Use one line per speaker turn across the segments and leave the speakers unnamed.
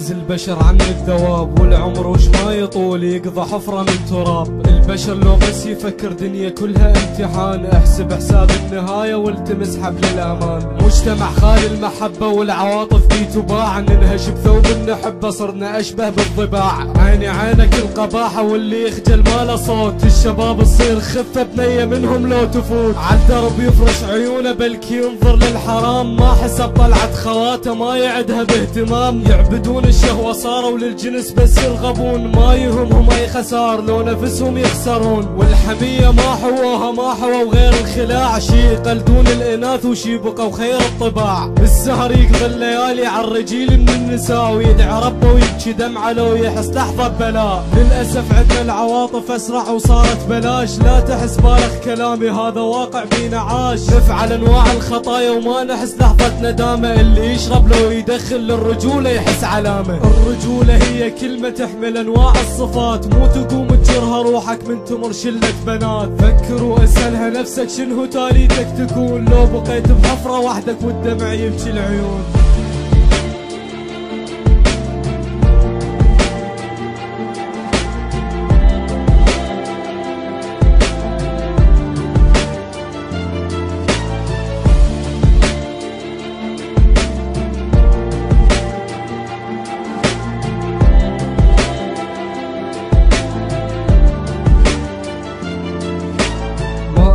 عاجز البشر عن الذواب، والعمر وش ما يطول يقضى حفرة من تراب. البشر لو بس يفكر دنيا كلها امتحان، احسب حساب النهاية والتمس حبل الأمان. مجتمع خالي المحبة والعواطف بيه تباع، ننهش بثوب النحبة صرنا أشبه بالضباع. عيني عينك القباحة واللي يخجل ما له صوت، الشباب تصير خفة بنية منهم لو تفوت. عالدرب يفرش عيونه بلكي ينظر للحرام، ما حسب طلعت خواته ما يعدها باهتمام. يعبدون الشهوة صاروا للجنس بس يرغبون، ما يهمهم أي خسار لو نفسهم يخسرون. والحمية ما حووها ما حووا غير الخلاع، شي يقلدون الإناث وشي بقوا خير الطباع. بالسهر يقضي الليالي عالرجيل من النساء، ويدعي ربه ويبكي دمعه لو يحس لحظة بلاء. للأسف عندنا العواطف أسرع وصارت بلاش، لا تحس بالغ كلامي هذا واقع بينا عاش. نفعل أنواع الخطايا وما نحس لحظة ندامة، اللي يشرب لو يدخل للرجولة يحس علامة. الرجولة هي كلمة تحمل أنواع الصفات، مو تقوم تجرها روحك من تمر شلة بنات. فكر واسألها نفسك شنو تاليتك تكون، لو بقيت بحفرة وحدك والدمع يبكي العيون.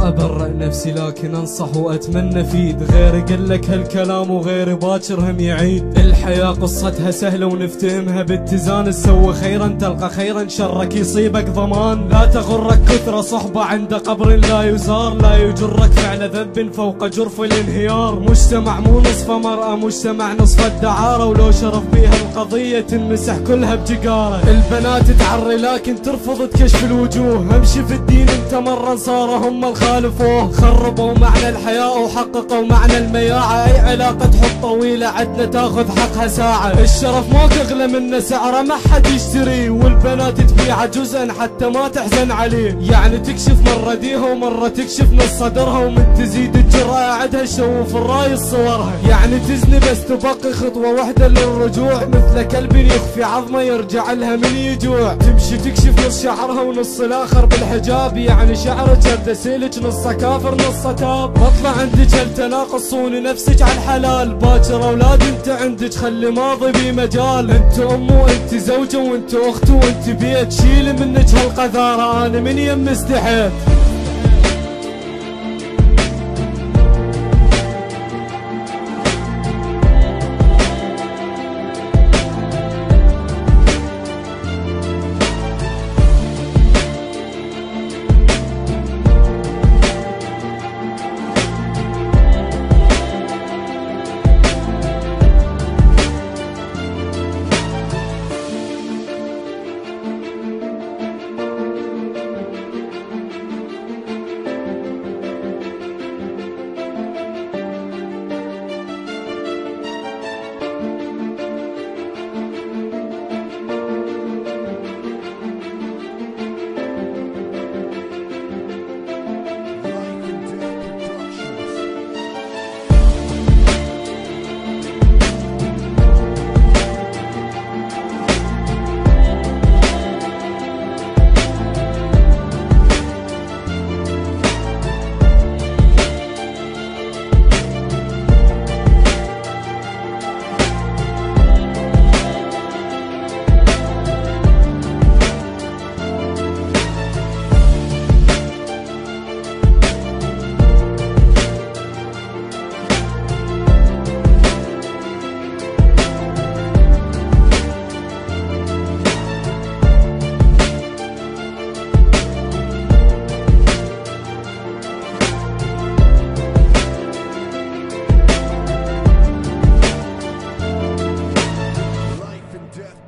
أبرأ نفسي لكن أنصح وأتمنى فيد، غيري قلك هالكلام وغيري باكرهم يعيد. الحياة قصتها سهلة ونفتهمها باتزان، تسوي خيرا تلقى خيرا، شرك يصيبك ضمان. لا تغرك كثرة صحبة عند قبر لا يزار، لا يجرك فعل ذنب فوق جرف الانهيار. مجتمع مو نصفه مرأة، مجتمع نصف الدعارة، ولو شرف بيها القضية تنمسح كلها بجقارة. البنات تعري لكن ترفض تكشف الوجوه، امشي في الدين انت مرة صار هم خالفوه. خربوا معنى الحياة وحققوا معنى المياعة، اي علاقة حب طويلة عدنا تاخذ حقها ساعة. الشرف ما تغلى منه سعره ما حد يشتريه، والبنات تبيعه جزءا حتى ما تحزن عليه. يعني تكشف مرة ديها ومرة تكشف نص صدرها، ومن تزيد الجرأة عدها شوف الراي صورها. يعني تزني بس تبقي خطوة واحدة للرجوع، مثل كلب يخفي عظمه يرجع لها من يجوع. تمشي تكشف نص شعرها ونص الاخر بالحجاب، يعني شعرك جردسيلك نصه كافر نصه تاب. بطلع عندك التناقصون نفسك على الحلال، باكر اولاد انت عندك خلي ماضي بي مجال. انت ام وانت زوجه وانت اخت وانت بيت، شيل منك هالقذاره انا من يم استحيت.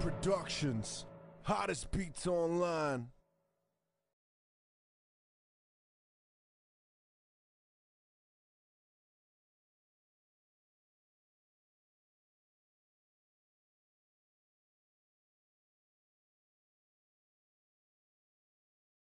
Productions, hottest beats online.